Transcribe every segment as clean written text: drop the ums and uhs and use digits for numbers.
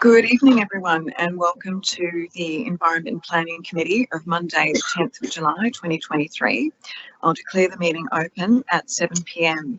Good evening, everyone, and welcome to the Environment and Planning Committee of Monday, the 10th of July, 2023. I'll declare the meeting open at 7 p.m.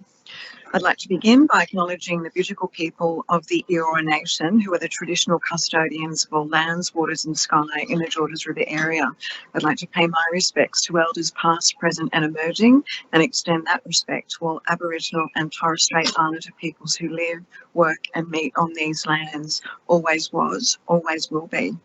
I'd like to begin by acknowledging the Bidjigal people of the Eora Nation, who are the traditional custodians of all lands, waters and sky in the Georges River area. I'd like to pay my respects to elders past, present and emerging, and extend that respect to all Aboriginal and Torres Strait Islander peoples who live, work and meet on these lands. Always was, always will be.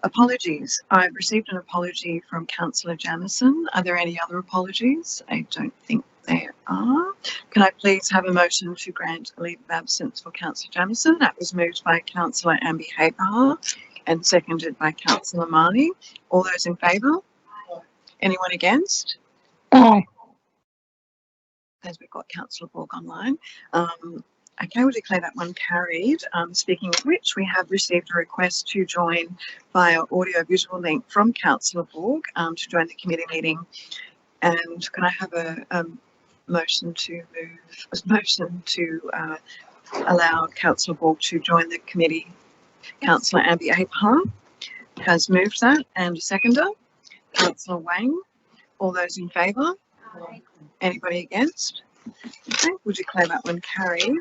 Apologies. I've received an apology from Councillor Jamieson. Are there any other apologies? I don't think there are. Can I please have a motion to grant a leave of absence for Councillor Jamieson? That was moved by Councillor Ambi Haber and seconded by Councillor Marnie. All those in favour? Anyone against? Aye. As we've got Councillor Borg online. Okay, we'll declare that one carried. Speaking of which, we have received a request to join via audio-visual link from Councillor Borg to join the committee meeting. And can I have a motion to allow Councillor Borg to join the committee? Councillor Ambi Abraham has moved that, and a seconder, Councillor Wang. All those in favour? Anybody against? Okay, we'll declare that one carried.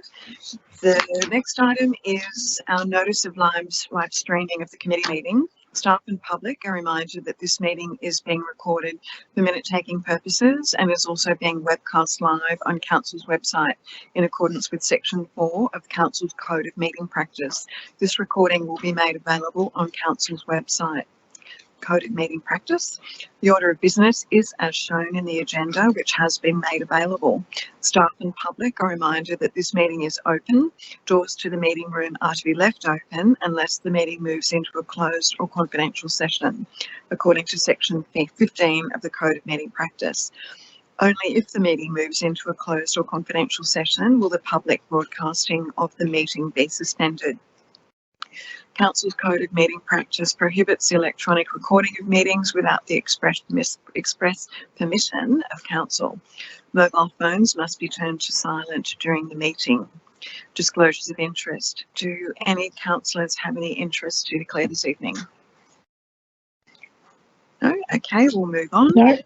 The next item is our notice of live streaming of the committee meeting. Staff and public are reminded that this meeting is being recorded for minute-taking purposes and is also being webcast live on Council's website in accordance with Section 4 of Council's Code of Meeting Practice. This recording will be made available on Council's website. Code of Meeting Practice. The order of business is as shown in the agenda, which has been made available. Staff and public are reminded that this meeting is open. Doors to the meeting room are to be left open unless the meeting moves into a closed or confidential session, according to Section 15 of the Code of Meeting Practice. Only if the meeting moves into a closed or confidential session will the public broadcasting of the meeting be suspended. Council's Code of Meeting Practice prohibits the electronic recording of meetings without the express permission of Council. Mobile phones must be turned to silent during the meeting. Disclosures of interest. Do any councillors have any interest to declare this evening? No? Okay, we'll move on. No.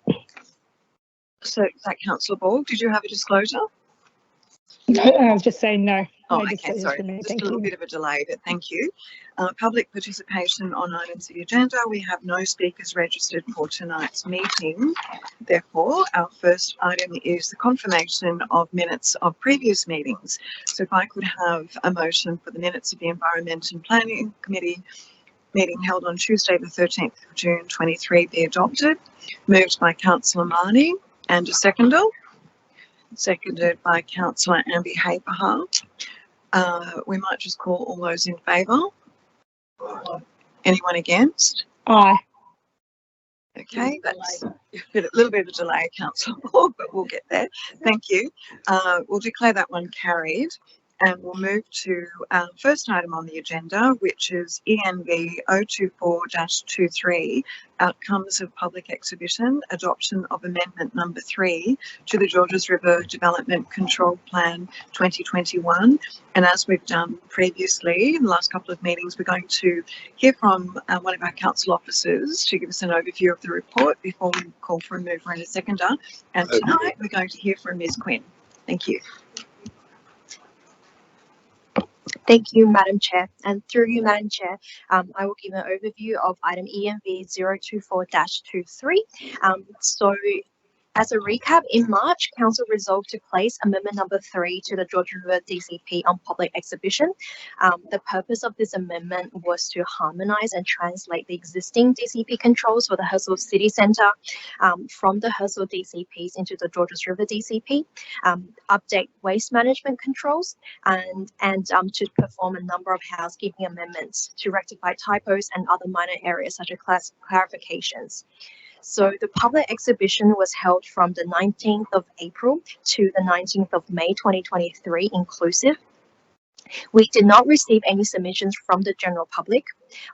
So, is that Councillor Borg? Did you have a disclosure? No, I was just saying no. Oh, No okay, disclosures sorry, from me. just Thank a little you. bit of a delay, but thank you. Public participation on items of the agenda. We have no speakers registered for tonight's meeting. Therefore, our first item is the confirmation of minutes of previous meetings. So if I could have a motion for the minutes of the Environment and Planning Committee meeting held on Tuesday the 13th of June 23 be adopted. Moved by Councillor Marnie and a seconder. Seconded by Councillor Ambi Haber. We might just call all those in favour. Anyone against? Aye. Okay, that's a little bit of a delay, Councillor Borg, but we'll get there. Thank you. We'll declare that one carried. And we'll move to our first item on the agenda, which is ENV 024-23, Outcomes of Public Exhibition, Adoption of Amendment Number 3 to the Georges River Development Control Plan 2021. And as we've done previously in the last couple of meetings, we're going to hear from one of our council officers to give us an overview of the report before we call for a mover and a seconder. And tonight we're going to hear from Ms. Quinn. Thank you. Thank you, Madam Chair. And through you, Madam Chair, I will give an overview of item ENV 024-23. So as a recap, in March, Council resolved to place Amendment Number 3 to the Georges River DCP on public exhibition. The purpose of this amendment was to harmonise and translate the existing DCP controls for the Hurstville City Centre from the Hurstville DCPs into the Georges River DCP, update waste management controls, and to perform a number of housekeeping amendments to rectify typos and other minor areas such as clarifications. So the public exhibition was held from the 19th of April to the 19th of May 2023 inclusive. We did not receive any submissions from the general public.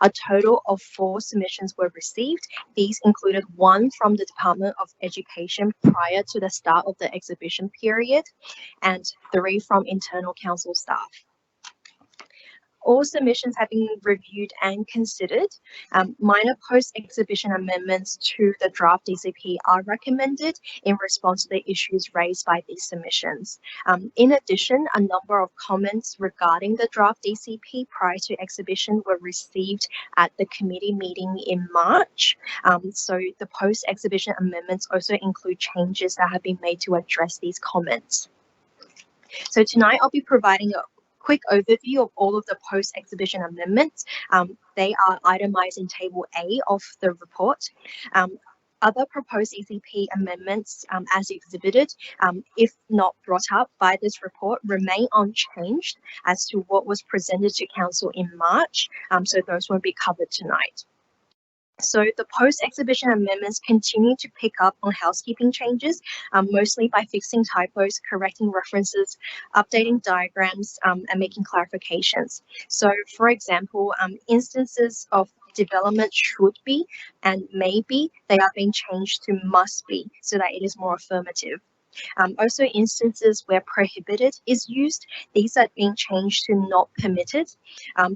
A total of 4 submissions were received. These included 1 from the Department of Education prior to the start of the exhibition period and 3 from internal council staff. All submissions have been reviewed and considered. Minor post-exhibition amendments to the draft DCP are recommended in response to the issues raised by these submissions. In addition, a number of comments regarding the draft DCP prior to exhibition were received at the committee meeting in March. So the post-exhibition amendments also include changes that have been made to address these comments. So tonight I'll be providing a quick overview of all of the post-exhibition amendments. They are itemized in Table A of the report. Other proposed ECP amendments as exhibited, if not brought up by this report, remain unchanged as to what was presented to Council in March, so those won't be covered tonight. So the post-exhibition amendments continue to pick up on housekeeping changes, mostly by fixing typos, correcting references, updating diagrams, and making clarifications. So for example, instances of development should be and may be, they are being changed to must be so that it is more affirmative. Also, instances where prohibited is used, these are being changed to not permitted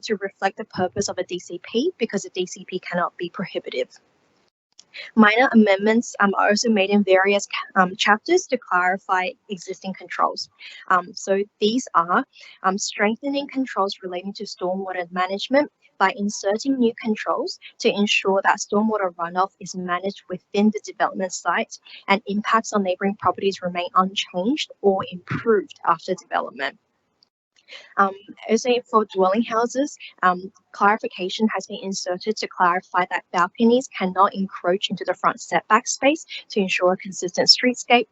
to reflect the purpose of a DCP, because a DCP cannot be prohibitive. Minor amendments are also made in various chapters to clarify existing controls. So these are strengthening controls relating to stormwater management by inserting new controls to ensure that stormwater runoff is managed within the development site and impacts on neighbouring properties remain unchanged or improved after development. Also for dwelling houses, clarification has been inserted to clarify that balconies cannot encroach into the front setback space to ensure a consistent streetscape.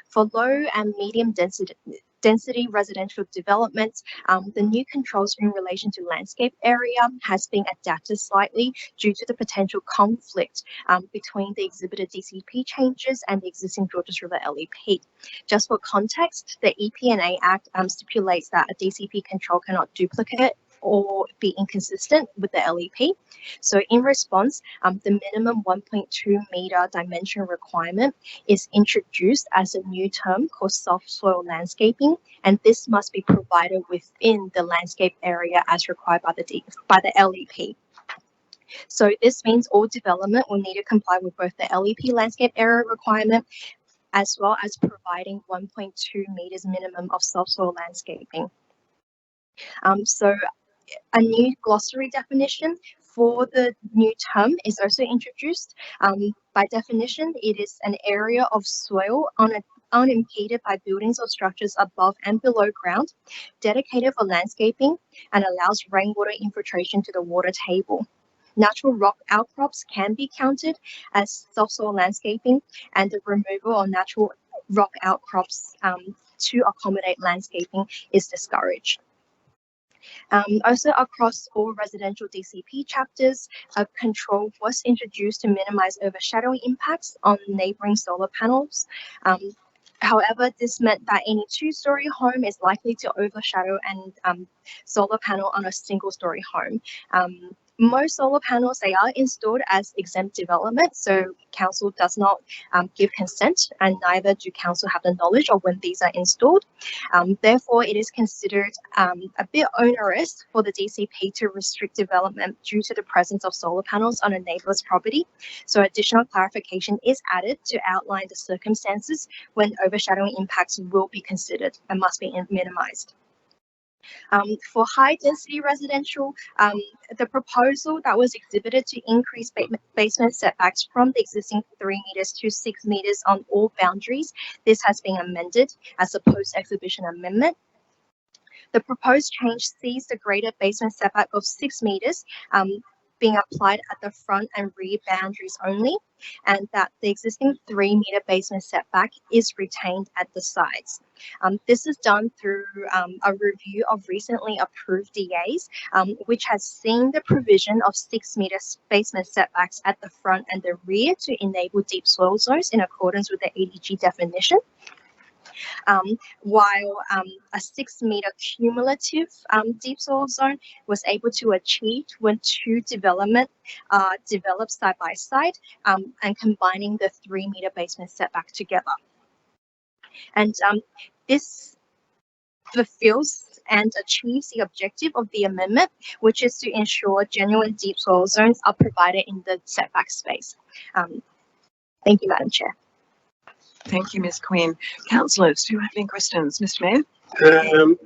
For low and medium density residential developments, the new controls in relation to landscape area has been adapted slightly due to the potential conflict between the exhibited DCP changes and the existing Georges River LEP. Just for context, the EPA Act stipulates that a DCP control cannot duplicate or be inconsistent with the LEP. So in response, the minimum 1.2 meter dimension requirement is introduced as a new term called soft soil landscaping, and this must be provided within the landscape area as required by the LEP. So this means all development will need to comply with both the LEP landscape area requirement as well as providing 1.2 meters minimum of soft soil landscaping. So a new glossary definition for the new term is also introduced. By definition, it is an area of soil unimpeded by buildings or structures above and below ground, dedicated for landscaping, and allows rainwater infiltration to the water table. Natural rock outcrops can be counted as soft soil landscaping, and the removal of natural rock outcrops to accommodate landscaping is discouraged. Also, across all residential DCP chapters, a control was introduced to minimize overshadowing impacts on neighboring solar panels. However, this meant that any two-story home is likely to overshadow an solar panel on a single-story home. Most solar panels, they are installed as exempt development, so council does not give consent, and neither do council have the knowledge of when these are installed. Therefore, it is considered a bit onerous for the DCP to restrict development due to the presence of solar panels on a neighbour's property. So additional clarification is added to outline the circumstances when overshadowing impacts will be considered and must be minimized. For high density residential, the proposal that was exhibited to increase basement setbacks from the existing 3 meters to 6 meters on all boundaries, this has been amended as a post-exhibition amendment. The proposed change sees the greater basement setback of 6 meters being applied at the front and rear boundaries only, and that the existing 3 meter basement setback is retained at the sides. This is done through a review of recently approved DAs, which has seen the provision of 6 meter basement setbacks at the front and the rear to enable deep soil zones in accordance with the ADG definition. While a 6 meter cumulative deep soil zone was able to achieve when two development developed side by side and combining the 3 meter basement setback together. And this fulfills and achieves the objective of the amendment, which is to ensure genuine deep soil zones are provided in the setback space. Thank you, Madam Chair. Thank you, Ms Quinn. Councillors, do you have any questions? Mr Mayor?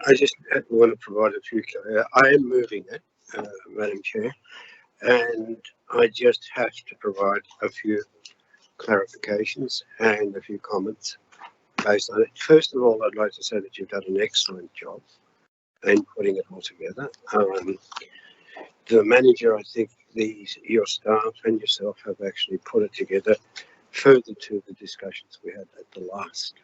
I just want to provide a few. I am moving it, Madam Chair, and I just have to provide a few clarifications and a few comments based on it. First of all, I'd like to say that you've done an excellent job in putting it all together. The manager, I think your staff and yourself have actually put it together further to the discussions we had at the last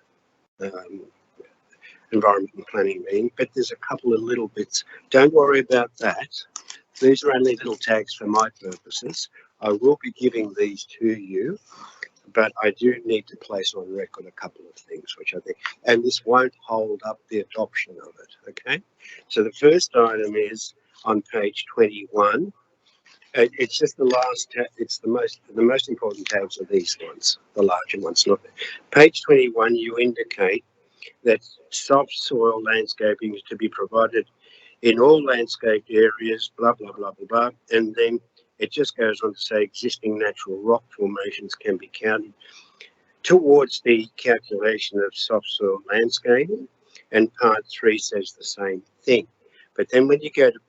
environment and planning meeting, but there's a couple of little bits. Don't worry about that. These are only little tags for my purposes. I will be giving these to you, but I do need to place on record a couple of things, which I think, and this won't hold up the adoption of it, okay? So the first item is on page 21. It's just the last, it's the most important tags are these ones, the larger ones. Not page 21, you indicate that soft soil landscaping is to be provided in all landscaped areas, blah, blah, blah, blah, blah. And then it just goes on to say existing natural rock formations can be counted towards the calculation of soft soil landscaping. And part 3 says the same thing. But then when you go to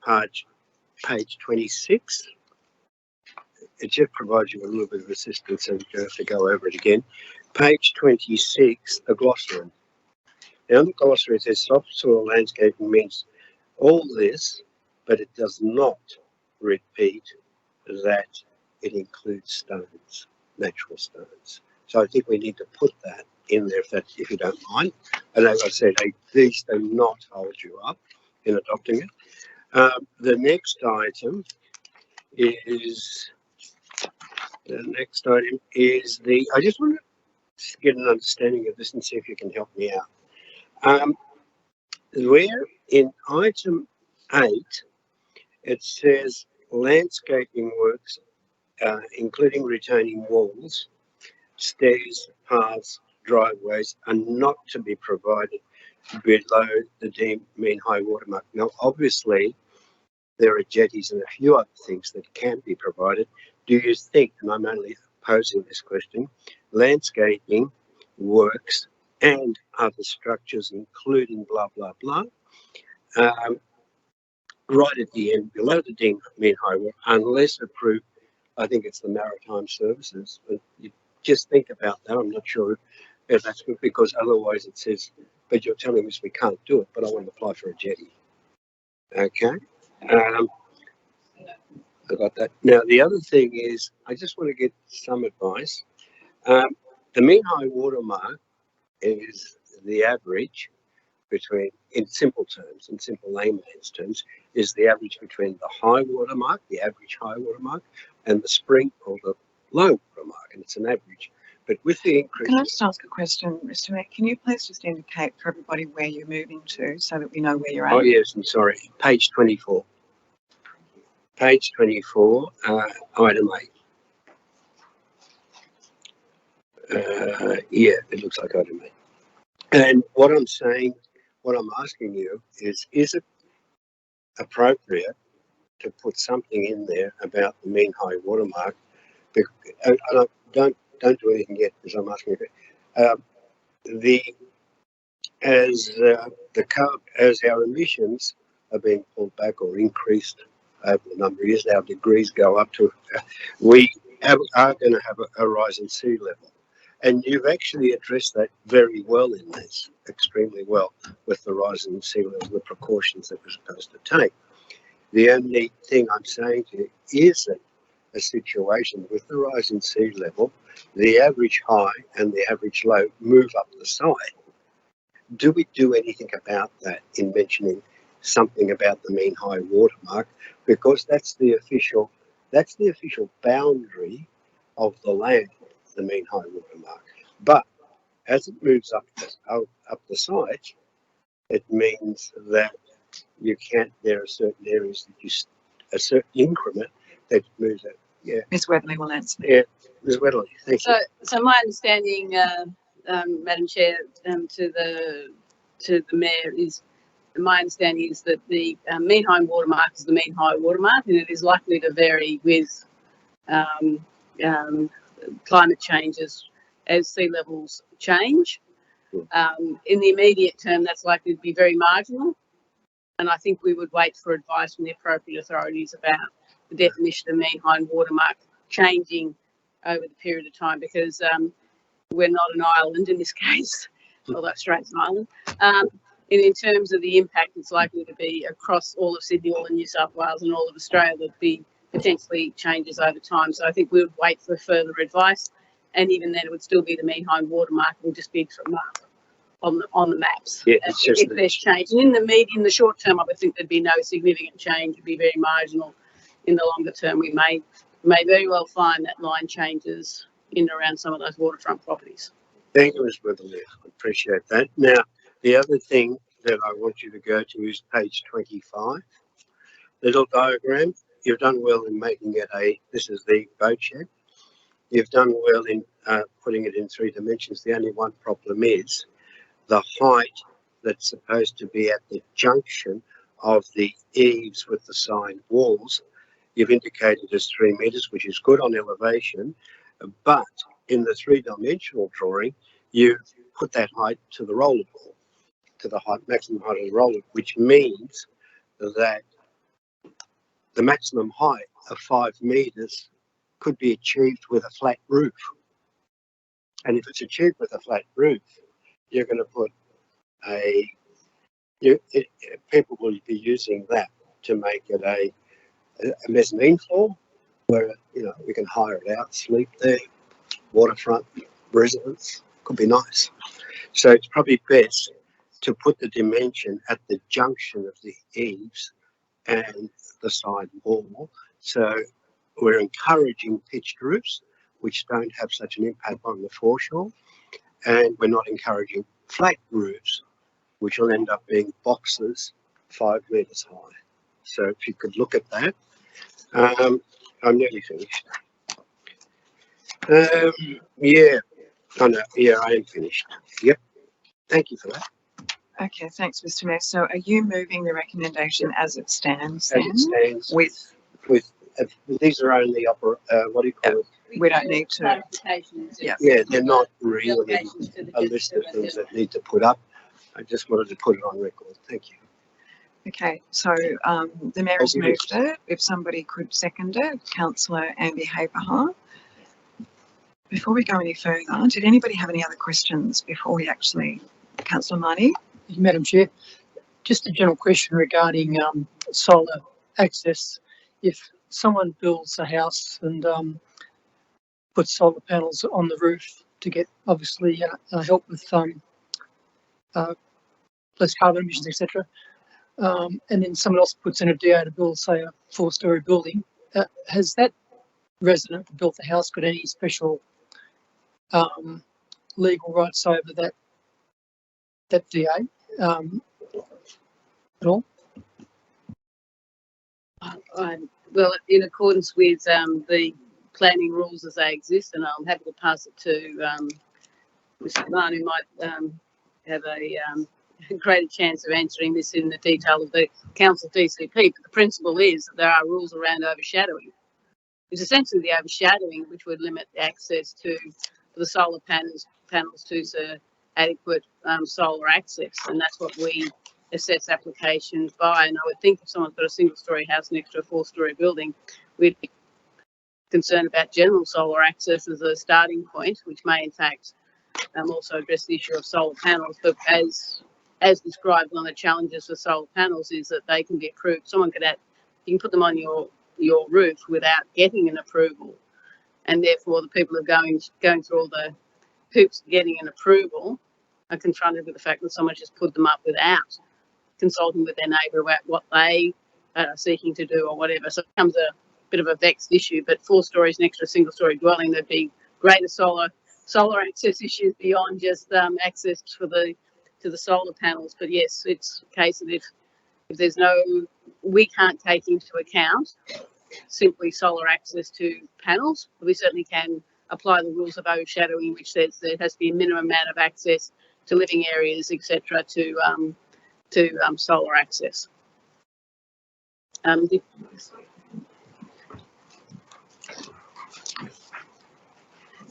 page 26, it just provides you a little bit of assistance and you have to go over it again. Page 26, a glossary. Now, in the glossary, it says soft soil landscaping means all this, but it does not repeat that it includes stones, natural stones. So I think we need to put that in there if you don't mind. And as I said, these do not hold you up in adopting it. The next item is I just want to get an understanding of this and see if you can help me out. Where in item 8, it says landscaping works, including retaining walls, stairs, paths, driveways, are not to be provided below the deemed mean high water mark. Now, obviously, there are jetties and a few other things that can be provided. Do you think, and I'm only posing this question, landscaping works and other structures, including blah, blah, blah, right at the end, below the deemed mean high water, unless approved, I think it's the Maritime Services. But you just think about that. I'm not sure if that's good, because otherwise it says, but you're telling us we can't do it, but I want to apply for a jetty. Okay. I got that. Now, the other thing is, I just want to get some advice. The mean high water mark is the average between, in simple terms, in simple layman's terms, is the average between the high water mark, the average high water mark, and the spring or the low water mark, and it's an average. But with the increase... Can I just ask a question, Mr Mayor? Can you please just indicate for everybody where you're moving to so that we know where you're at? Oh, yes, I'm sorry. Page 24. Page 24, item 8. Yeah, it looks like item 8. And what I'm saying, what I'm asking you is it appropriate to put something in there about the mean high water mark? And don't do anything yet, because I'm asking you. As our emissions are being pulled back or increased over the number of years, our degrees go up to, we are going to have a rise in sea level. And you've actually addressed that very well in this, extremely well, with the rise in sea level, the precautions that we're supposed to take. The only thing I'm saying to you is that a situation with the rise in sea level, the average high and the average low move up the side. Do we do anything about that in mentioning something about the mean high water mark? Because that's the official boundary of the land, the mean high water mark. But as it moves up the side, it means that you can't. There are certain areas that a certain increment that moves it. Yeah. Ms Webley will answer. Yeah, Ms Webley, thank you. So my understanding, Madam Chair, to the mayor is my understanding is that the mean high watermark is the mean high watermark, and it is likely to vary with climate changes as sea levels change. In the immediate term, that's likely to be very marginal, and I think we would wait for advice from the appropriate authorities about the definition of mean high watermark changing over the period of time, because we're not an island in this case, although Australia's an island. And in terms of the impact, it's likely to be across all of Sydney, all of New South Wales and all of Australia that the potentially changes over time. So I think we would wait for further advice, and even then it would still be the mean high watermark. It will just be marked on the maps. Yeah, it's just if there's change. And in the short term, I would think there'd be no significant change. It'd be very marginal. In the longer term, we may very well find that line changes in and around some of those waterfront properties. Thank you, Ms. Witherley. I appreciate that. Now, the other thing that I want you to go to is page 25. Little diagram. You've done well in making it this is the boat shed. You've done well in putting it in 3 dimensions. The only one problem is the height that's supposed to be at the junction of the eaves with the side walls. You've indicated as 3 metres, which is good on elevation, but in the 3-dimensional drawing, you put that height to the rollerball, to the maximum height of the roller, which means that the maximum height of 5 metres could be achieved with a flat roof. And if it's achieved with a flat roof, you're going to put people will be using that to make it a mezzanine floor where, we can hire it out, sleep there, waterfront residence, could be nice. So it's probably best to put the dimension at the junction of the eaves and the side wall. So we're encouraging pitched roofs, which don't have such an impact on the foreshore, and we're not encouraging flat roofs, which will end up being boxes 5 metres high. So if you could look at that. I'm nearly finished. Yeah, I am finished. Yep. Thank you for that. Okay, thanks, Mr. Mayor. So are you moving the recommendation as it stands As then? it stands, With, these are only what do you call it? we don't need to, Clarifications. Yeah. Yeah, they're not really Delegations to the a list of things that need to put up. I just wanted to put it on record. Thank you. okay, so the Mayor has I'll give moved it. If somebody could second it, Councillor Amby Haberhart. Before we go any further, did anybody have any other questions before we actually, Councillor Marnie? Thank you, Madam Chair. Just a general question regarding solar access. If someone builds a house and puts solar panels on the roof to get obviously help with less carbon emissions, etc., and then someone else puts in a DA to build, say, a 4-storey building, has that resident who built the house got any special legal rights over that DA at all? Well, in accordance with the planning rules as they exist, and I'm happy to pass it to Mr. Mann, who might have a greater chance of answering this in the detail of the council DCP. But the principle is that there are rules around overshadowing. It's essentially the overshadowing which would limit access to the solar panels to adequate solar access, and that's what we assess applications by. And I would think if someone's got a 1-storey house next to a 4-storey building, we'd be concerned about general solar access as a starting point, which may in fact also address the issue of solar panels. But as described, one of the challenges for solar panels is that they can be approved. You can put them on your roof without getting an approval, and therefore the people who are going through all the hoops getting an approval are confronted with the fact that someone just put them up without consulting with their neighbour about what they are seeking to do or whatever. So it becomes a bit of a vexed issue. But 4 stories next to a 1-storey dwelling, there'd be greater solar access issues beyond just access to the solar panels. But yes, it's a case of if there's we can't take into account simply solar access to panels. We certainly can apply the rules of overshadowing, which says there has to be a minimum amount of access to living areas, etc., to to solar access.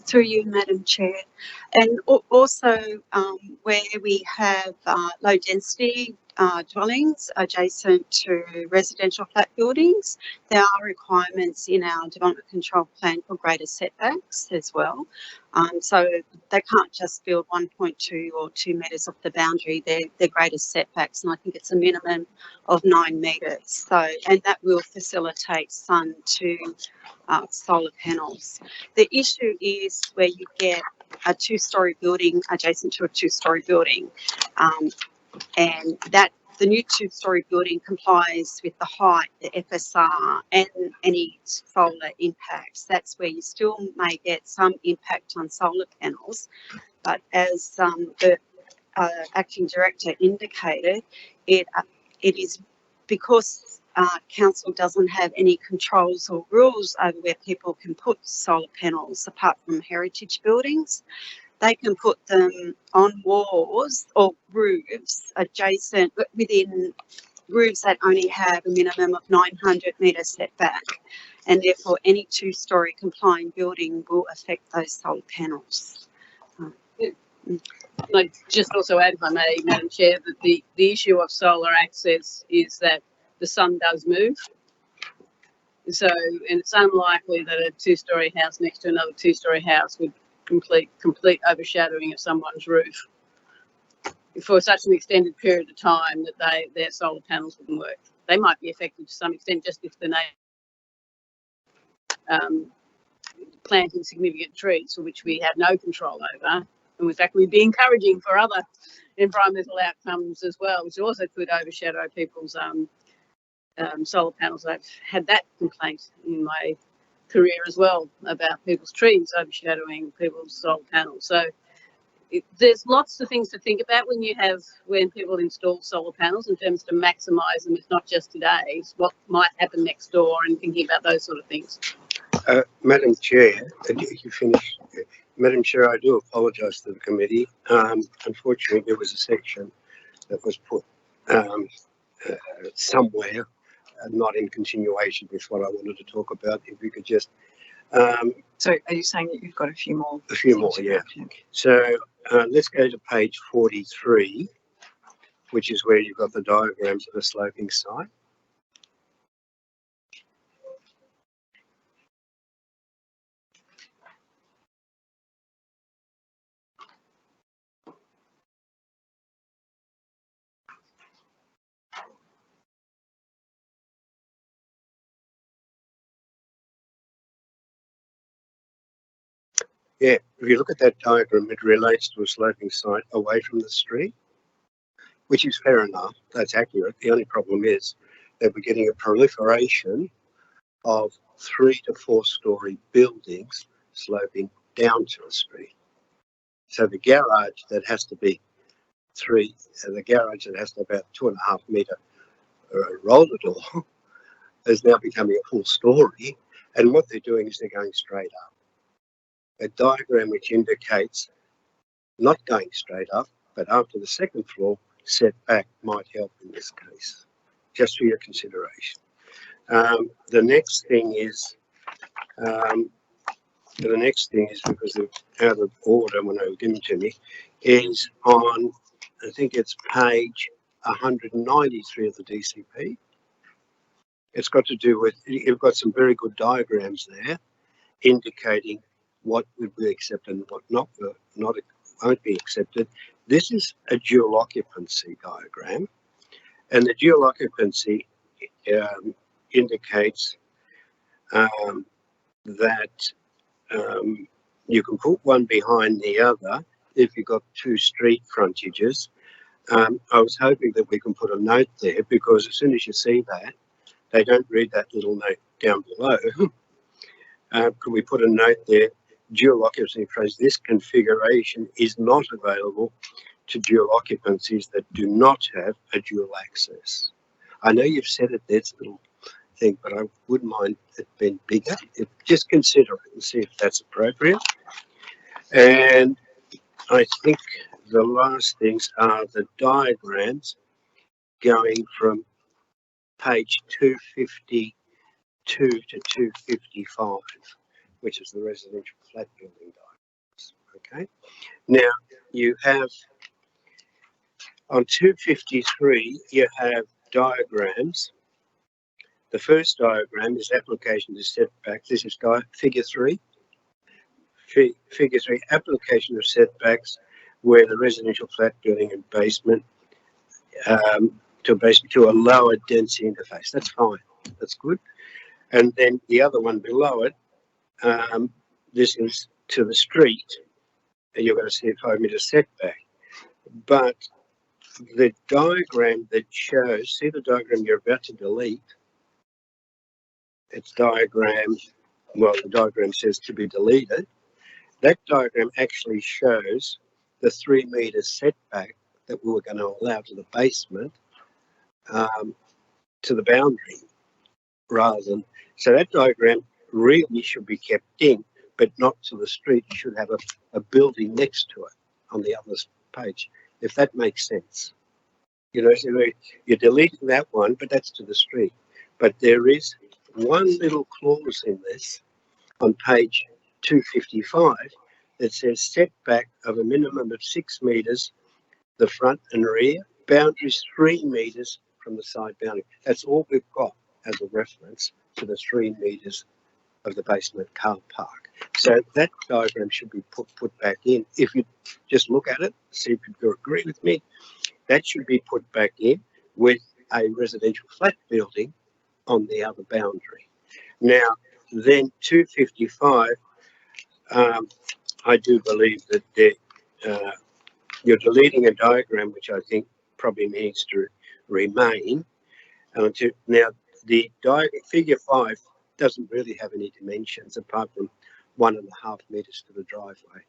Through you, Madam Chair. And also where we have low density dwellings adjacent to residential flat buildings, there are requirements in our development control plan for greater setbacks as well. So they can't just build 1.2 or 2 metres off the boundary, they're greater setbacks, and I think it's a minimum of 9 metres. So, and that will facilitate sun to solar panels. The issue is where you get a 2-storey building adjacent to a 2-storey building, and that the new 2-storey building complies with the height, the FSR, and any solar impacts. That's where you still may get some impact on solar panels, but as the acting director indicated, it is because council doesn't have any controls or rules over where people can put solar panels apart from heritage buildings. They can put them on walls or roofs adjacent within roofs that only have a minimum of 900 metre setback, and therefore any 2-storey complying building will affect those solar panels. I'd just also add, if I may, Madam Chair, that the issue of solar access is that the sun does move. So, and it's unlikely that a 2-storey house next to another 2-storey house would complete overshadowing of someone's roof for such an extended period of time that their solar panels wouldn't work. They might be affected to some extent just if the planting significant trees for which we have no control over. And in fact, we'd be encouraging for other environmental outcomes as well, which also could overshadow people's solar panels. I've had that complaint in my career as well about people's trees overshadowing people's solar panels. So there's lots of things to think about when people install solar panels in terms to maximise them. It's not just today, it's what might happen next door and thinking about those sort of things. Madam Chair, you finished? Madam Chair, I do apologise to the committee. Unfortunately, there was a section that was put somewhere, not in continuation with what I wanted to talk about. If we could just... So are you saying that you've got a few more? A few more, yeah. So let's go to page 43, which is where you've got the diagrams of a sloping site. Yeah, if you look at that diagram, it relates to a sloping site away from the street, which is fair enough. That's accurate. The only problem is that we're getting a proliferation of 3 to 4-storey buildings sloping down to a street. So the garage that has to be the garage that has to about 2.5 metre roller door is now becoming a full story. And what they're doing is they're going straight up. A diagram which indicates not going straight up, but after the second floor setback might help in this case, just for your consideration. The next thing is because they're out of order when they were given to me, is on, I think it's page 193 of the DCP. It's got to do with, you've got some very good diagrams there indicating what would be accepted and what won't be accepted. This is a dual occupancy diagram, and the dual occupancy indicates that you can put one behind the other if you've got 2 street frontages. I was hoping that we can put a note there, because as soon as you see that, they don't read that little note down below. Could we put a note there? Dual occupancy phrase, this configuration is not available to dual occupancies that do not have a dual access. I know you've said it, there's a little thing, but I wouldn't mind it being bigger. Just consider it and see if that's appropriate. And I think the last things are the diagrams going from page 252 to 255, which is the residential flat building diagrams. Okay. Now you have on 253, you have diagrams. The first diagram is application to setbacks. This is figure 3. Figure 3, application of setbacks where the residential flat building and basement to a lower density interface. That's fine. That's good. And then the other one below it, this is to the street, and you're going to see a 5 metre setback. But the diagram that shows, see the diagram you're about to delete? It's diagram, well, the diagram says to be deleted. That diagram actually shows the 3 metre setback that we were going to allow to the basement, to the boundary, rather than, so that diagram really should be kept in, but not to the street. You should have a building next to it on the other page, if that makes sense. You know, so you're deleting that one, but that's to the street. But there is one little clause in this on page 255 that says setback of a minimum of 6 metres, the front and rear, boundaries 3 metres from the side boundary. That's all we've got as a reference to the 3 metres of the basement car park. So that diagram should be put back in. If you just look at it, see if you agree with me, that should be put back in with a residential flat building on the other boundary. Now, then 255, I do believe that you're deleting a diagram which I think probably needs to remain. Now, the figure 5 doesn't really have any dimensions apart from 1.5 metres to the driveway.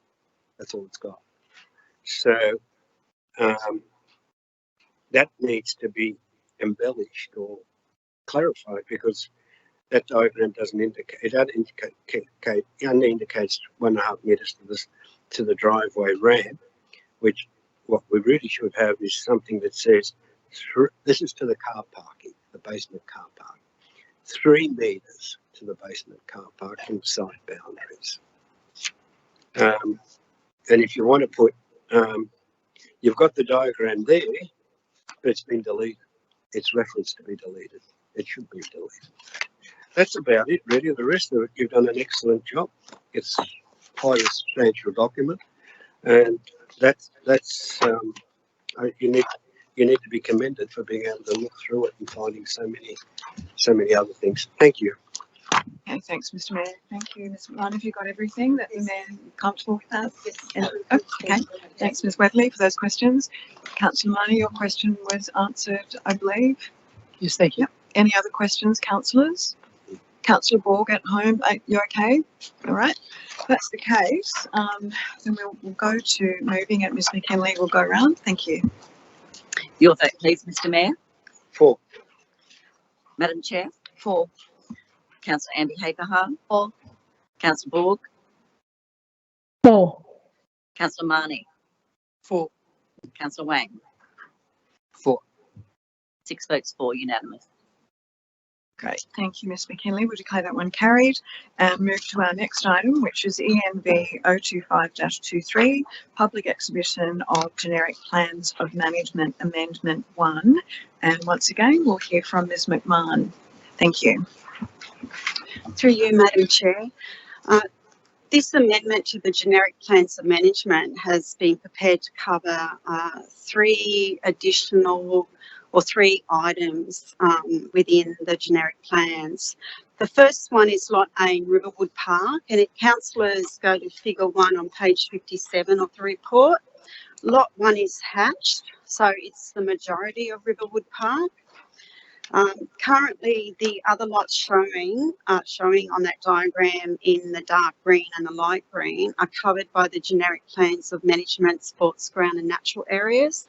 That's all it's got. So that needs to be embellished or clarified, because that diagram doesn't indicate, it only indicates 1.5 metres to the driveway ramp, which what we really should have is something that says, this is to the car parking, the basement car park, 3 metres to the basement car park from side boundaries. And if you want to put, you've got the diagram there, but it's been deleted. It's referenced to be deleted. It should be deleted. That's about it, really. The rest of it, you've done an excellent job. It's quite a substantial document, and that's you need to be commended for being able to look through it and finding so many other things. Thank you. Okay, thanks, Mr. Mayor. Thank you, Ms. McMahon. Have you got everything that the Mayor comfortable with that? Oh, okay, thanks, Ms. Weatherly, for those questions. Councillor Marnie, your question was answered, I believe. Yes, thank you. Yep. Any other questions, councillors? Councillor Borg at home, are you okay? All right. If that's the case, then we'll go to moving it. Ms. McKinley will go around. Thank you. Your vote, please, Mr. Mayor. 4. Madam Chair. 4. Councillor Amby Haperham. 4. Councillor Borg. 4. Councillor Marnie. 4. Councillor Wang. 4. 6 votes for, unanimous. Great. Thank you, Ms. McKinley. We'll declare that one carried and move to our next item, which is ENV 025-23, Public Exhibition of Generic Plans of Management Amendment 1. And once again, we'll hear from Ms. McMahon. Thank you. Through you, Madam Chair. This amendment to the generic plans of management has been prepared to cover 3 items within the generic plans. The first one is Lot A in Riverwood Park, and councillors go to figure 1 on page 57 of the report. Lot 1 is hatched, so it's the majority of Riverwood Park. Currently, the other lots showing on that diagram in the dark green and the light green are covered by the generic plans of management, sports ground and natural areas.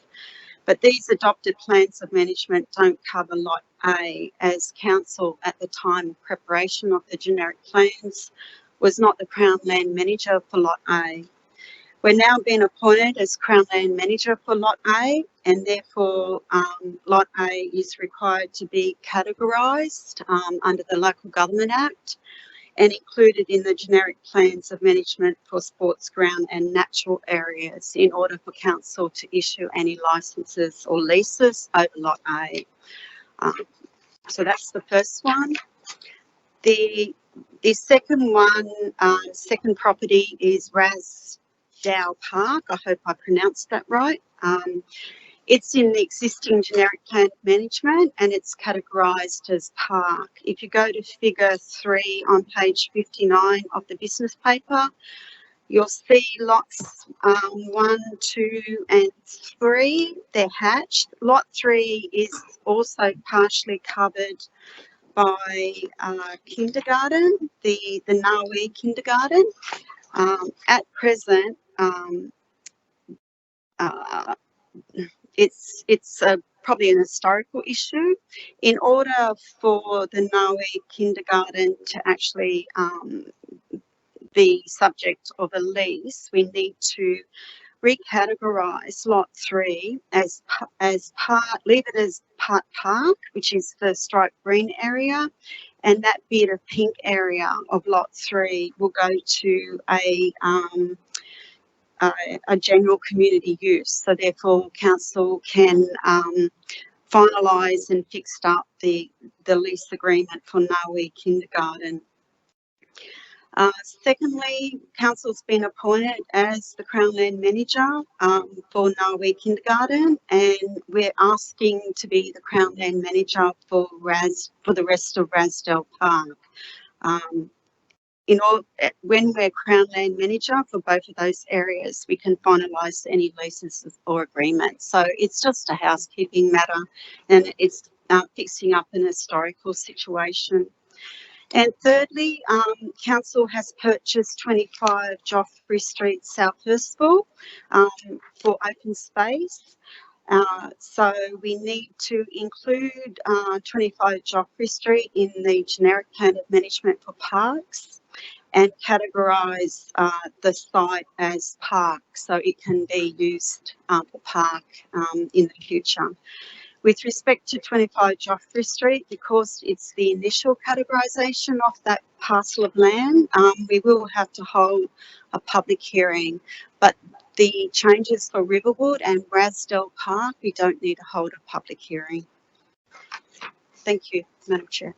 But these adopted plans of management don't cover Lot A, as council at the time of preparation of the generic plans was not the Crown Land Manager for Lot A. We're now being appointed as Crown Land Manager for Lot A, and therefore Lot A is required to be categorised under the Local Government Act and included in the generic plans of management for sports ground and natural areas in order for council to issue any licences or leases over Lot A. So that's the first one. The second one, second property is Rasdale Park. I hope I pronounced that right. It's in the existing generic plan of management and it's categorised as park. If you go to figure 3 on page 59 of the business paper, you'll see lots 1, 2 and 3, they're hatched. Lot 3 is also partially covered by kindergarten, the Nawi kindergarten. At present, it's probably an historical issue. In order for the Nawi kindergarten to actually be subject of a lease, we need to recategorise Lot 3 as part, leave it as part park, which is the striped green area, and that bit of pink area of Lot 3 will go to a general community use. So therefore, council can finalise and fix up the lease agreement for Nawi kindergarten. Secondly, council's been appointed as the Crown Land Manager for Nawi kindergarten, and we're asking to be the Crown Land Manager for the rest of Rasdale Park. When we're Crown Land Manager for both of those areas, we can finalise any leases or agreements. So it's just a housekeeping matter, and it's fixing up an historical situation. And thirdly, council has purchased 25 Joffrey Street, South Hurstville, for open space. So we need to include 25 Joffrey Street in the generic plan of management for parks and categorise the site as park so it can be used for park in the future. With respect to 25 Joffrey Street, because it's the initial categorisation of that parcel of land, we will have to hold a public hearing. But the changes for Riverwood and Rasdale Park, we don't need to hold a public hearing. Thank you, Madam Chair.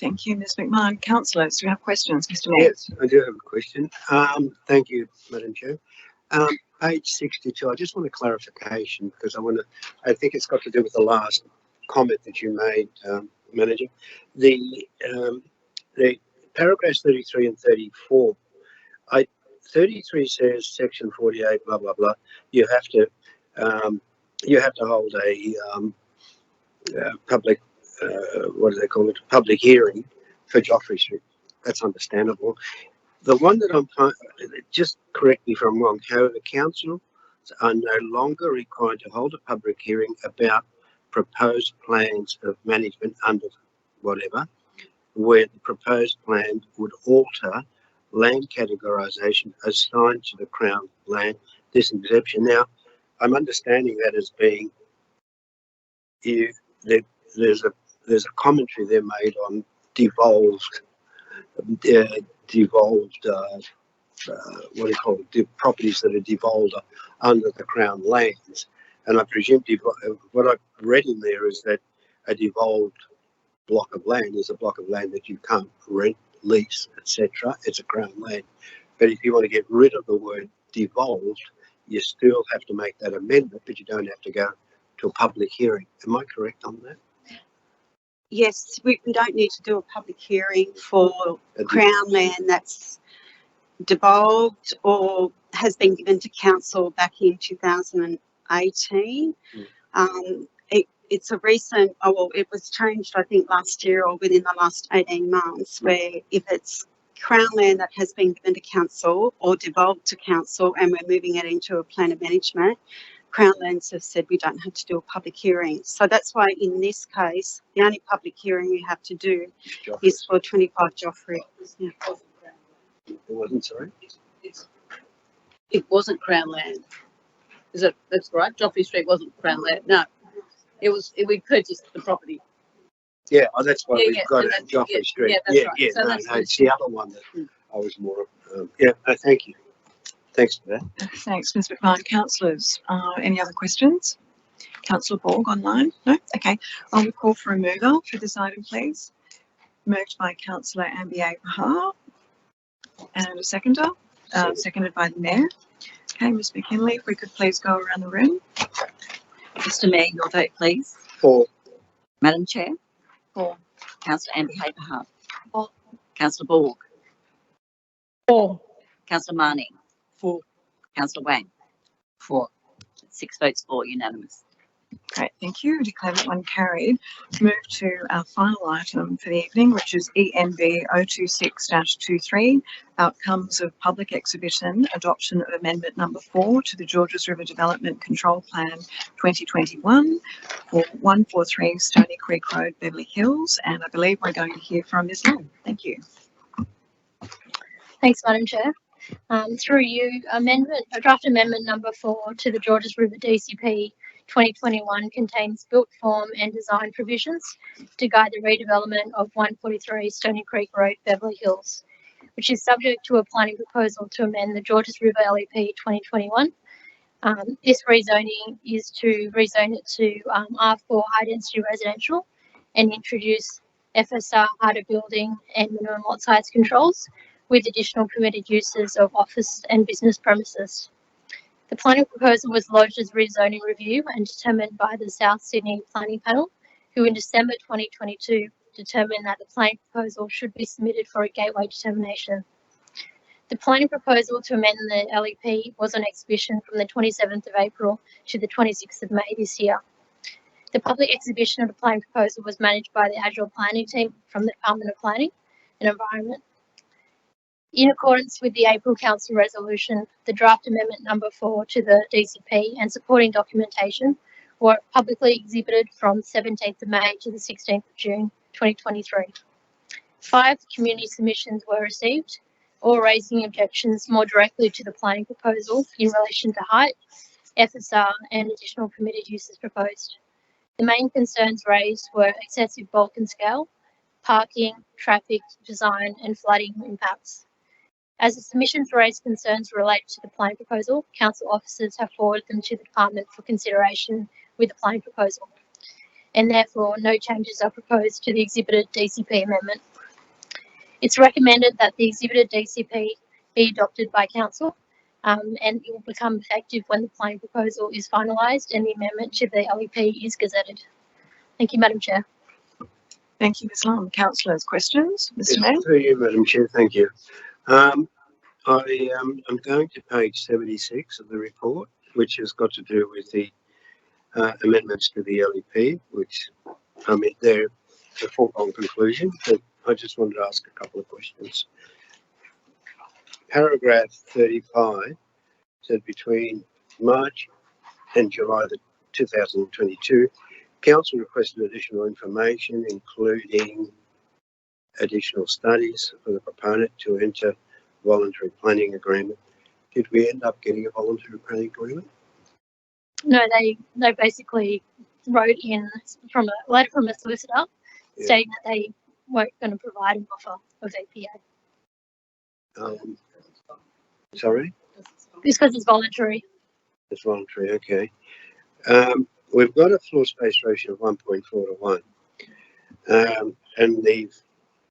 Thank you, Ms McMahon. Councillors, do you have questions? Mr Mayor? Yes, I do have a question. Thank you, Madam Chair. Page 62, I just want a clarification because I think it's got to do with the last comment that you made, Manager. The paragraphs 33 and 34, 33 says section 48, blah, blah, blah. You have to hold a public, what do they call it? Public hearing for Joffrey Street. That's understandable. The one that I'm, just correct me if I'm wrong, however, council are no longer required to hold a public hearing about proposed plans of management under whatever, where the proposed plan would alter land categorisation assigned to the Crown land, this exemption. Now, I'm understanding that as being, there's a commentary there made on devolved, what do you call it, the properties that are devolved under the Crown lands. And I presume what I've read in there is that a devolved block of land is a block of land that you can't rent, lease, etc. It's a Crown land. But if you want to get rid of the word devolved, you still have to make that amendment, but you don't have to go to a public hearing. Am I correct on that? Yes, we don't need to do a public hearing for Crown land that's devolved or has been given to council back in 2018. It's a recent, it was changed I think last year or within the last 18 months, where if it's Crown land that has been given to council or devolved to council and we're moving it into a plan of management, Crown lands have said we don't have to do a public hearing. So that's why in this case, the only public hearing we have to do is for 25 Joffrey. Yeah. It wasn't, sorry? it wasn't Crown land. That's right? Joffrey Street wasn't Crown land. No, we purchased the property. Yeah, oh, that's why Yeah, we've yeah, got and it in that's- Joffrey Street. yeah, that's right. So no, that's no, the it's the other one that Mm. I was more, yeah, no, thank you. Thanks for that. Thanks, Ms McMahon. Councillors, any other questions? Councillor Borg online? No? Okay. I will call for a mover for this item, please. Moved by Councillor Ambier Pahar. And a seconder, seconded by the Mayor. Okay, Ms McKinley, if we could please go around the room. Mr Mayor, your vote please. For, Madam Chair. For. Councillor Amber Haberhart. For. Councillor Borg. For. Councillor Marnie. For. Councillor Wang. For. 6 votes for, unanimous. Great, thank you. Declare that one carried. Move to our final item for the evening, which is ENV 026-23, Outcomes of Public Exhibition, Adoption of Amendment Number 4 to the Georges River Development Control Plan 2021 for 143 Stony Creek Road, Beverly Hills. And I believe we're going to hear from Ms Long. Thank you. Thanks, Madam Chair. Through you, draft amendment number 4 to the Georges River DCP 2021 contains built form and design provisions to guide the redevelopment of 143 Stony Creek Road, Beverly Hills, which is subject to a planning proposal to amend the Georges River LEP 2021. This rezoning is to rezone it to R4 high density residential and introduce FSR harder building and minimum lot size controls, with additional permitted uses of office and business premises. The planning proposal was lodged as rezoning review and determined by the South Sydney Planning Panel, who in December 2022 determined that the planning proposal should be submitted for a gateway determination. The planning proposal to amend the LEP was on exhibition from the 27th of April to the 26th of May this year. The public exhibition of the planning proposal was managed by the Agile Planning team from the Department of Planning and Environment. In accordance with the April Council resolution, the draft amendment number 4 to the DCP and supporting documentation were publicly exhibited from 17th of May to the 16th of June 2023. 5 community submissions were received, all raising objections more directly to the planning proposal in relation to height, FSR and additional permitted uses proposed. The main concerns raised were excessive bulk and scale, parking, traffic, design and flooding impacts. As the submissions raised concerns related to the planning proposal, council officers have forwarded them to the department for consideration with the planning proposal, and therefore no changes are proposed to the exhibited DCP amendment. It's recommended that the exhibited DCP be adopted by council, and it will become effective when the planning proposal is finalised and the amendment to the LEP is gazetted. Thank you, Madam Chair. Thank you, Ms Long. Councillors, questions? Mr Mayor? through you, Madam Chair, thank you. I'm going to page 76 of the report, which has got to do with the amendments to the LEP, which, I mean, they're a foregone conclusion, but I just wanted to ask a couple of questions. Paragraph 35 said between March and July 2022, Council requested additional information, including additional studies for the proponent to enter voluntary planning agreement. Did we end up getting a voluntary planning agreement? No, they basically wrote in from a letter from a solicitor stating that they weren't going to provide an offer of APA. Sorry? It's because it's voluntary. It's voluntary, okay. We've got a floor space ratio of 1.4 to 1. And the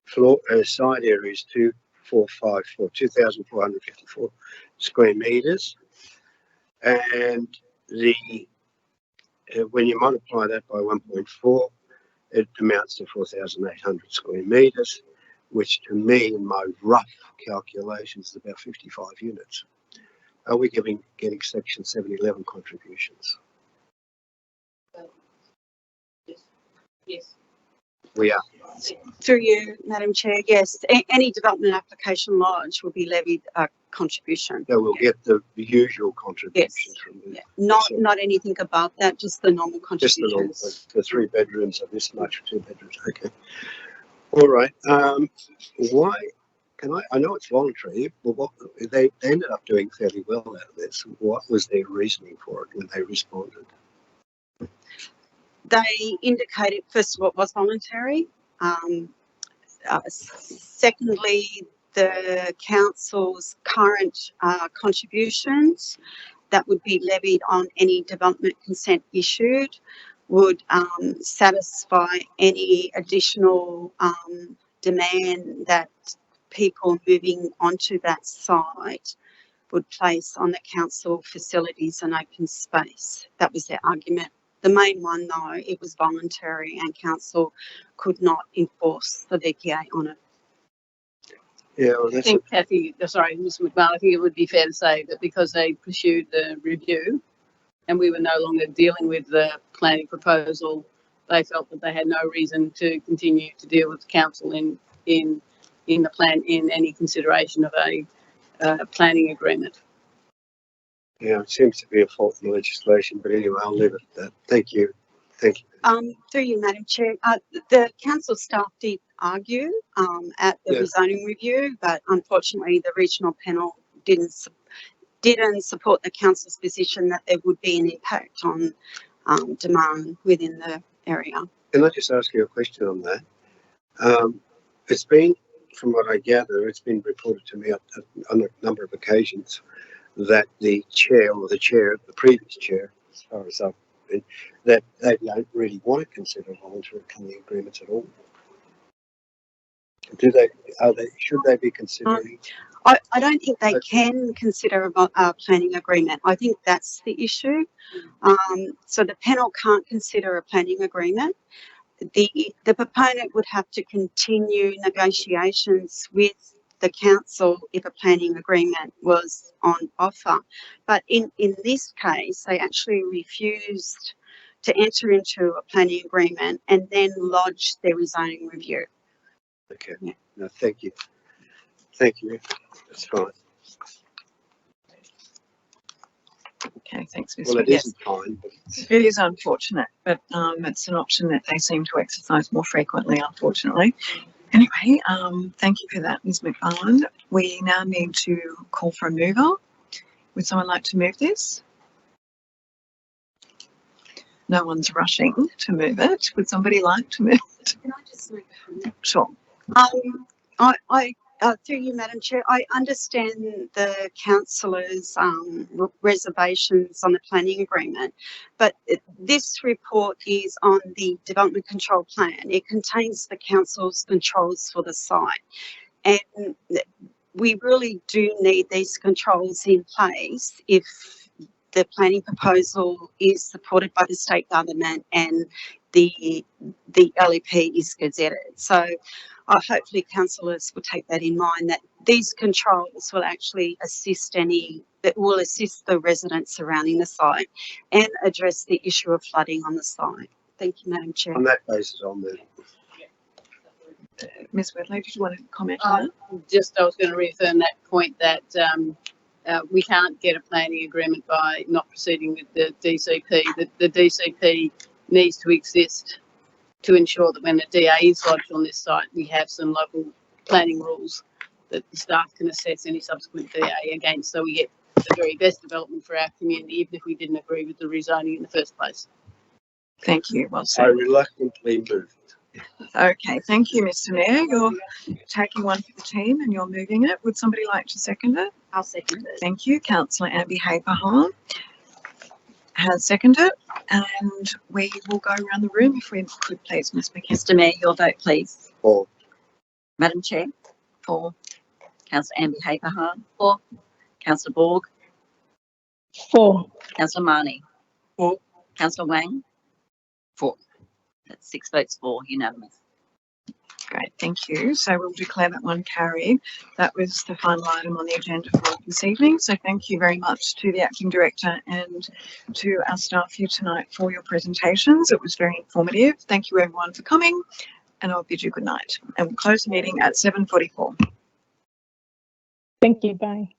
floor side area is 2,454 square meters. And the when you multiply that by 1.4, it amounts to 4,800 square meters, which to me, in my rough calculations, is about 55 units. Are we getting Section 711 contributions? Yes. We are. Through you, Madam Chair, yes, any development application lodged will be levied a contribution. So we'll get the usual contributions from the, Yeah, not anything above that, just the normal just the normal, contributions. the 3 bedrooms are this much, 2 bedrooms, okay. All right, why, I know it's voluntary, but what they ended up doing fairly well out of this. What was their reasoning for it when they responded? They indicated, first of all, it was voluntary. Secondly, the council's current contributions that would be levied on any development consent issued would satisfy any additional demand that people moving onto that site would place on the council facilities and open space. That was their argument. The main one, though, it was voluntary and council could not enforce the VPA on it. Yeah, well, I that's think Kathy, sorry, Ms McMahon, I think it would be fair to say that because they pursued the review and we were no longer dealing with the planning proposal, they felt that they had no reason to continue to deal with the council in the plan, in any consideration of a planning agreement. yeah, it seems to be a fault in the legislation, but anyway, I'll leave it at that. Thank you. Thank you. Through you, Madam Chair, the council staff did argue at the Yeah. rezoning review, but unfortunately the regional panel didn't support the council's position that there would be an impact on demand within the area. Can I just ask you a question on that? It's been, from what I gather, it's been reported to me on a number of occasions that the chair, the previous chair, as far as I've been, that they don't really want to consider voluntary planning agreements at all. Should they be considering? I don't think they can consider a planning agreement. I think that's the issue. So the panel can't consider a planning agreement. The proponent would have to continue negotiations with the council if a planning agreement was on offer. But in this case, they actually refused to enter into a planning agreement and then lodge their rezoning review. Okay. Yeah. No, thank you. Thank you. That's fine. Okay, thanks, Ms. Well, it Yes, isn't fine, but it is unfortunate, but it's an option that they seem to exercise more frequently, unfortunately. Anyway, thank you for that, Ms. McFarland. We now need to call for a mover. Would someone like to move this? No one's rushing to move it. Would somebody like to move it? Can I just make a comment? Sure. Through you, Madam Chair, I understand the councillors' reservations on the planning agreement, but this report is on the development control plan. It contains the council's controls for the site, and we really do need these controls in place if the planning proposal is supported by the state government and the LEP is gazetted. So hopefully councillors will take that in mind, that these controls will actually assist the residents surrounding the site and address the issue of flooding on the site. Thank you, Madam Chair. on that basis, I'll move. Ms. Wedley, did you want to comment on that? I was going to reaffirm that point that we can't get a planning agreement by not proceeding with the DCP. The DCP needs to exist to ensure that when the DA is lodged on this site, we have some local planning rules that the staff can assess any subsequent DA against, so we get the very best development for our community, even if we didn't agree with the rezoning in the first place. Thank you. Well I said. reluctantly moved. Okay, thank you, Mr. Mayor. You're taking one for the team and you're moving it. Would somebody like to second it? I'll second it. Thank you. Councillor Amby Haberhahn has seconded, and we will go around the room if we could please, Ms. McKenzie. Mr. Mayor, your vote, please. Or Madam Chair, For. Councillor Amby Haberhahn. For. Councillor Borg. For. Councillor Marnie. For. Councillor Wang. For. That's 6 votes for, unanimous. Great, thank you. So we'll declare that one carried. That was the final item on the agenda for this evening. So thank you very much to the Acting Director and to our staff here tonight for your presentations. It was very informative. Thank you everyone for coming, and I'll bid you good night. And we'll close the meeting at 7:44. Thank you. Bye.